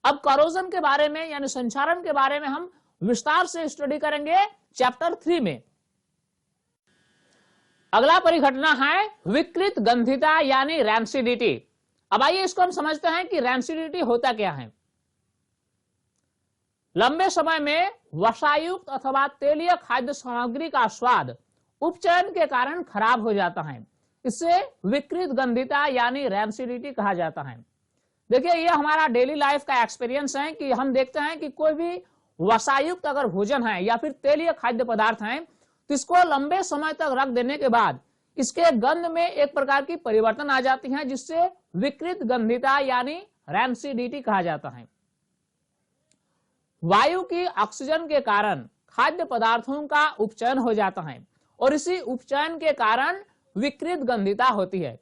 अब कोरोजन के बारे में यानी संक्षारण के बारे में हम विस्तार से स्टडी करेंगे चैप्टर 3 में। अगला परिघटना है विकृत गंधिता यानी रैंसिडिटी। अब आइए इसको हम समझते हैं कि रैंसिडिटी होता क्या है। लंबे समय में वसायुक्त अथवा तेलीय खाद्य सामग्री का स्वाद उपचयन के कारण खराब हो जाता है, इससे विकृत गंधिता यानी रैंसिडिटी कहा जाता है। देखिए, ये हमारा डेली लाइफ का एक्सपीरियंस है कि हम देखते हैं कि कोई भी वसायुक्त अगर भोजन है या फिर तेलीय खाद्य पदार्थ है, तो इसको लंबे समय तक रख देने के बाद इसके गंध में एक प्रकार की परिवर्तन आ जाती है, जिससे विकृत गंधिता यानी रैंसिडिटी कहा जाता है। वायु की ऑक्सीजन के कारण खाद्य पदार्थों का उपचयन हो जाता है और इसी उपचयन के कारण विकृत गंधिता होती है।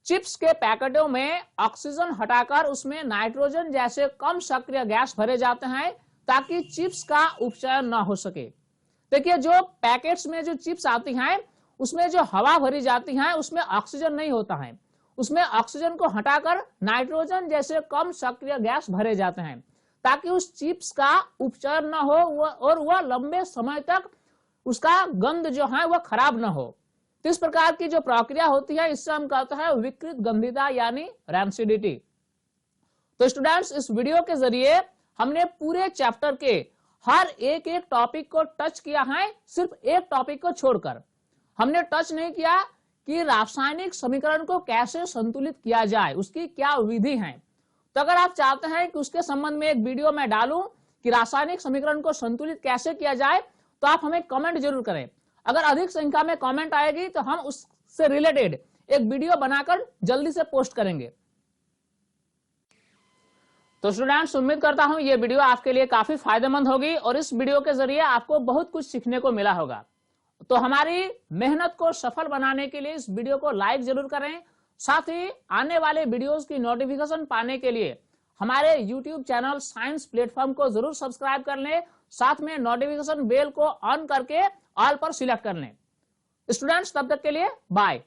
चिप्स के पैकेटों में ऑक्सीजन हटाकर उसमें नाइट्रोजन जैसे कम सक्रिय गैस भरे जाते हैं ताकि चिप्स का उपचयन न हो सके। देखिए, जो पैकेट्स में जो चिप्स आती हैं उसमें जो हवा भरी जाती है उसमें ऑक्सीजन नहीं होता है, उसमें ऑक्सीजन को हटाकर नाइट्रोजन जैसे कम सक्रिय गैस भरे जाते हैं ताकि उस चिप्स का उपचयन न हो और वह लंबे समय तक उसका गंध जो है वह खराब न हो। तो इस प्रकार की जो प्रक्रिया होती है इससे हम कहते हैं विकृत गंधिता यानी रैंसिडिटी। तो स्टूडेंट्स, इस वीडियो के जरिए हमने पूरे चैप्टर के हर एक टॉपिक को टच किया है, सिर्फ एक टॉपिक को छोड़कर। हमने टच नहीं किया कि रासायनिक समीकरण को कैसे संतुलित किया जाए, उसकी क्या विधि है। तो अगर आप चाहते हैं कि उसके संबंध में एक वीडियो मैं डालूं कि रासायनिक समीकरण को संतुलित कैसे किया जाए, तो आप हमें कमेंट जरूर करें। अगर अधिक संख्या में कमेंट आएगी तो हम उससे रिलेटेड एक वीडियो बनाकर जल्दी से पोस्ट करेंगे। तो स्टूडेंट्स, उम्मीद करता हूं ये वीडियो आपके लिए काफी फायदेमंद होगी और इस वीडियो के जरिए आपको बहुत कुछ सीखने को मिला होगा। तो हमारी मेहनत को सफल बनाने के लिए इस वीडियो को लाइक जरूर करें। साथ ही आने वाले वीडियोस की नोटिफिकेशन पाने के लिए हमारे YouTube चैनल साइंस प्लेटफॉर्म को जरूर सब्सक्राइब कर लें। साथ में नोटिफिकेशन बेल को ऑन करके ऑल पर सिलेक्ट कर लें। स्टूडेंट्स, तब तक के लिए बाय।